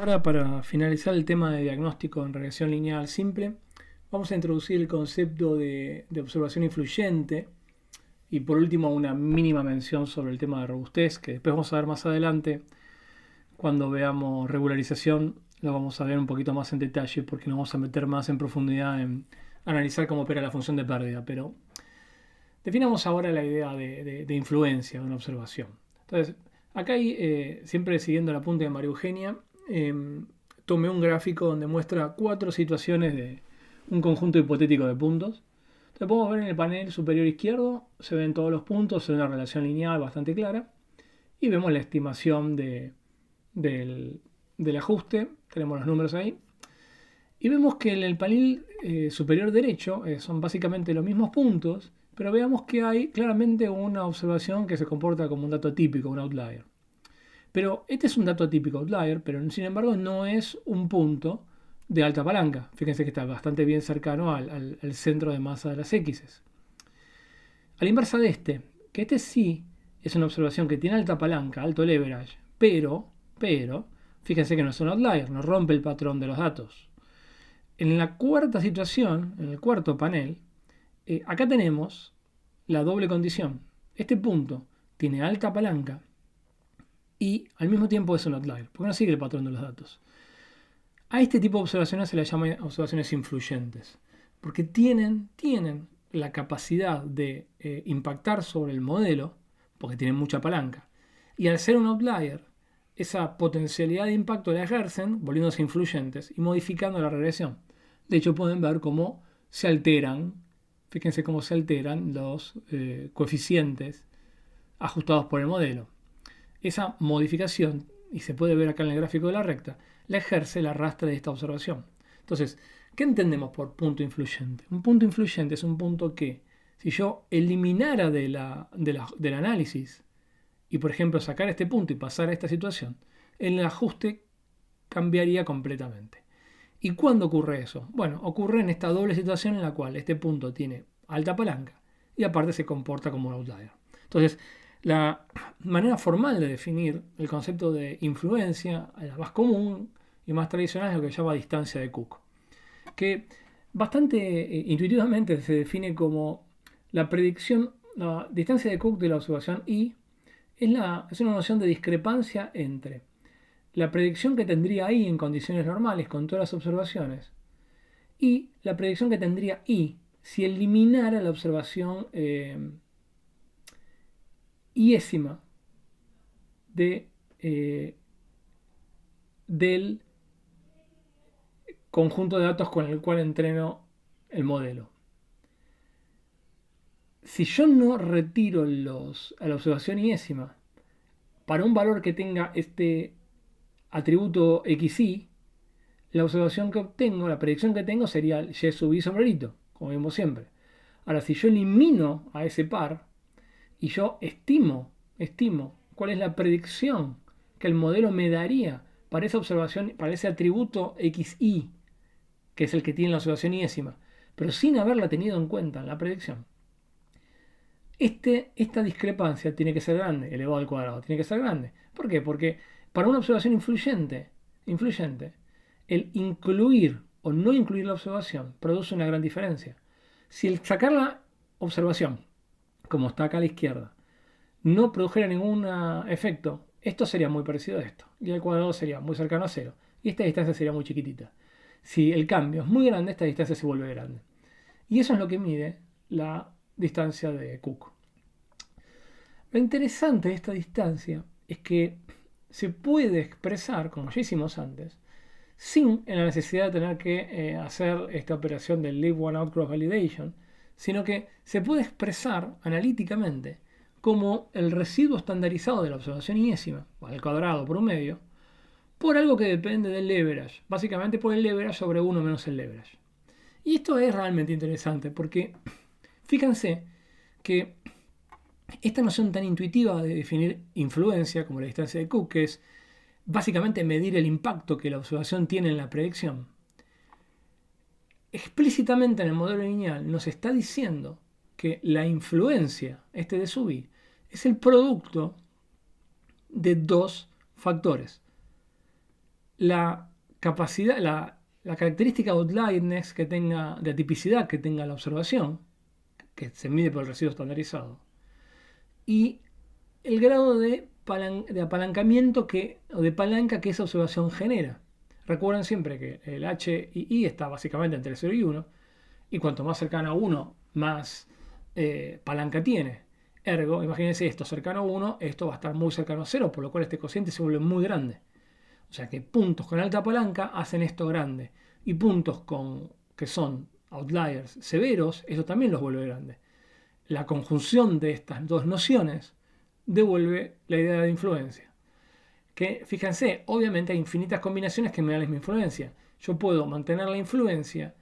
Ahora, para finalizar el tema de diagnóstico en regresión lineal simple, vamos a introducir el concepto de observación influyente y por último una mínima mención sobre el tema de robustez, que después vamos a ver más adelante cuando veamos regularización. Lo vamos a ver un poquito más en detalle porque nos vamos a meter más en profundidad en analizar cómo opera la función de pérdida. Pero definamos ahora la idea de influencia de una observación. Entonces, acá hay, siempre siguiendo el apunte de María Eugenia, tomé un gráfico donde muestra 4 situaciones de un conjunto hipotético de puntos. Entonces podemos ver en el panel superior izquierdo, se ven todos los puntos, se ve una relación lineal bastante clara y vemos la estimación del ajuste, tenemos los números ahí. Y vemos que en el panel superior derecho son básicamente los mismos puntos, pero veamos que hay claramente una observación que se comporta como un dato típico, un outlier. Pero este es un dato típico outlier, pero sin embargo no es un punto de alta palanca. Fíjense que está bastante bien cercano al centro de masa de las X. A la inversa de que este sí es una observación que tiene alta palanca, alto leverage, pero, fíjense que no es un outlier, no rompe el patrón de los datos. En la cuarta situación, en el cuarto panel, acá tenemos la doble condición. Este punto tiene alta palanca y al mismo tiempo es un outlier, porque no sigue el patrón de los datos. A este tipo de observaciones se las llama observaciones influyentes, porque tienen la capacidad de impactar sobre el modelo, porque tienen mucha palanca. Y al ser un outlier, esa potencialidad de impacto la ejercen, volviéndose influyentes y modificando la regresión. De hecho, pueden ver cómo se alteran, fíjense cómo se alteran los coeficientes ajustados por el modelo. Esa modificación, y se puede ver acá en el gráfico de la recta, la ejerce el arrastre de esta observación. Entonces, ¿qué entendemos por punto influyente? Un punto influyente es un punto que, si yo eliminara del análisis y, por ejemplo, sacar este punto y pasar a esta situación, el ajuste cambiaría completamente. ¿Y cuándo ocurre eso? Bueno, ocurre en esta doble situación en la cual este punto tiene alta palanca y aparte se comporta como un outlier. Entonces, la manera formal de definir el concepto de influencia, la más común y más tradicional, es lo que se llama distancia de Cook, que bastante intuitivamente se define como la predicción, la distancia de Cook de la observación I es una noción de discrepancia entre la predicción que tendría I en condiciones normales con todas las observaciones y la predicción que tendría I si eliminara la observación iésima del conjunto de datos con el cual entreno el modelo. Si yo no retiro a la observación iésima para un valor que tenga este atributo xi, la observación que obtengo, la predicción que tengo sería y sub i sobre i, como vemos siempre. Ahora, si yo elimino a ese par y yo estimo cuál es la predicción que el modelo me daría para esa observación, para ese atributo xi, que es el que tiene la observación iésima, pero sin haberla tenido en cuenta en la predicción, esta discrepancia tiene que ser grande, elevado al cuadrado, tiene que ser grande. ¿Por qué? Porque para una observación influyente, el incluir o no incluir la observación produce una gran diferencia. Si el sacar la observación, como está acá a la izquierda, no produjera ningún efecto, esto sería muy parecido a esto. Y el cuadrado sería muy cercano a cero. Y esta distancia sería muy chiquitita. Si el cambio es muy grande, esta distancia se vuelve grande. Y eso es lo que mide la distancia de Cook. Lo interesante de esta distancia es que se puede expresar, como ya hicimos antes, sin la necesidad de tener que hacer esta operación del Leave One Out Cross Validation, sino que se puede expresar analíticamente como el residuo estandarizado de la observación iésima, al cuadrado por un medio, por algo que depende del leverage, básicamente por el leverage sobre 1 menos el leverage. Y esto es realmente interesante porque fíjense que esta noción tan intuitiva de definir influencia como la distancia de Cook, que es básicamente medir el impacto que la observación tiene en la predicción, explícitamente en el modelo lineal nos está diciendo que la influencia, de sub i, es el producto de dos factores. la capacidad, la característica de outlierness que tenga, de atipicidad que tenga la observación, que se mide por el residuo estandarizado, y el grado de apalancamiento o de palanca que esa observación genera. Recuerden siempre que el H y I está básicamente entre 0 y 1, y cuanto más cercano a 1, más palanca tiene. Ergo, imagínense esto cercano a 1, esto va a estar muy cercano a 0, por lo cual este cociente se vuelve muy grande. O sea que puntos con alta palanca hacen esto grande. Y puntos que son outliers severos, eso también los vuelve grande. La conjunción de estas dos nociones devuelve la idea de influencia. Que, fíjense, obviamente hay infinitas combinaciones que me dan la misma influencia. Yo puedo mantener la influencia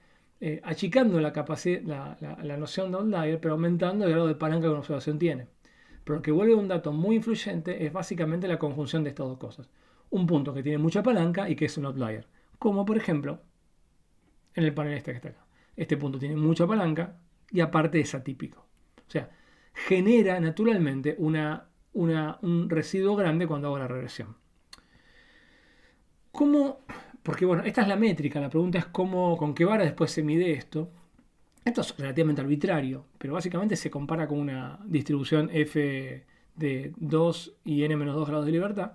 achicando la capacidad, la noción de outlier, pero aumentando el grado de palanca que una observación tiene. Pero lo que vuelve un dato muy influyente es básicamente la conjunción de estas dos cosas. Un punto que tiene mucha palanca y que es un outlier. Como por ejemplo, en el panel este que está acá. Este punto tiene mucha palanca y aparte es atípico. O sea, genera naturalmente un residuo grande cuando hago la regresión. ¿Cómo? Porque bueno, esta es la métrica. La pregunta es con qué vara después se mide esto. Esto es relativamente arbitrario, pero básicamente se compara con una distribución f de 2 y n-2 grados de libertad.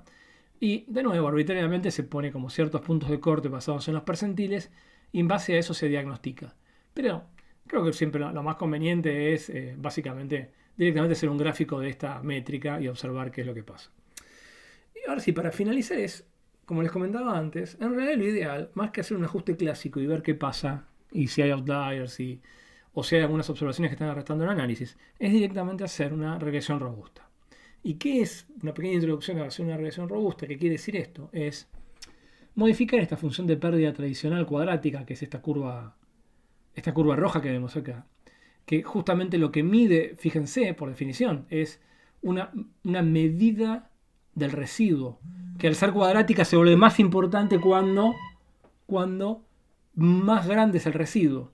Y de nuevo, arbitrariamente se pone como ciertos puntos de corte basados en los percentiles y en base a eso se diagnostica. Pero creo que siempre lo más conveniente es básicamente directamente hacer un gráfico de esta métrica y observar qué es lo que pasa. Y ahora sí, para finalizar es, como les comentaba antes, en realidad lo ideal, más que hacer un ajuste clásico y ver qué pasa y si hay outliers o si hay algunas observaciones que están arrastrando el análisis, es directamente hacer una regresión robusta. ¿Y qué es una pequeña introducción a hacer una regresión robusta? ¿Qué quiere decir esto? Es modificar esta función de pérdida tradicional cuadrática, que es esta curva roja que vemos acá, que justamente lo que mide, fíjense, por definición, es una medida del residuo, que al ser cuadrática se vuelve más importante cuando más grande es el residuo.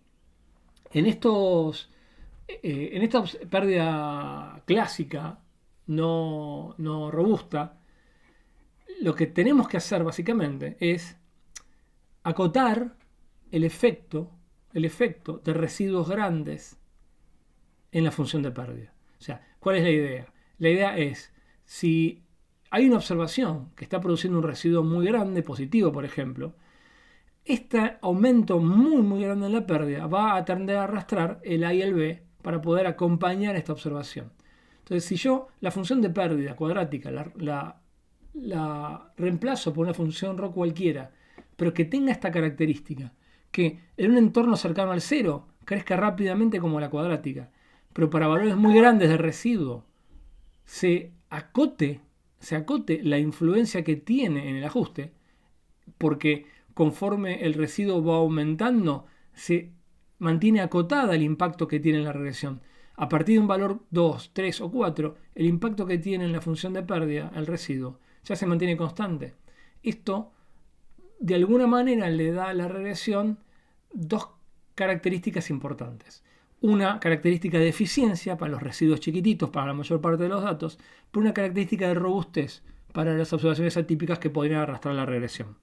En esta pérdida clásica, no robusta, lo que tenemos que hacer básicamente es acotar el efecto de residuos grandes en la función de pérdida. O sea, ¿cuál es la idea? La idea es, si hay una observación que está produciendo un residuo muy grande, positivo por ejemplo, este aumento muy grande en la pérdida va a tender a arrastrar el A y el B para poder acompañar esta observación. Entonces, si yo la función de pérdida cuadrática la reemplazo por una función ρ cualquiera, pero que tenga esta característica, que en un entorno cercano al cero crezca rápidamente como la cuadrática, pero para valores muy grandes de residuo se acote la influencia que tiene en el ajuste, porque conforme el residuo va aumentando, se mantiene acotada el impacto que tiene en la regresión. A partir de un valor 2, 3 o 4, el impacto que tiene en la función de pérdida, el residuo, ya se mantiene constante. Esto, de alguna manera, le da a la regresión dos características importantes. Una característica de eficiencia para los residuos chiquititos, para la mayor parte de los datos, pero una característica de robustez para las observaciones atípicas que podrían arrastrar la regresión.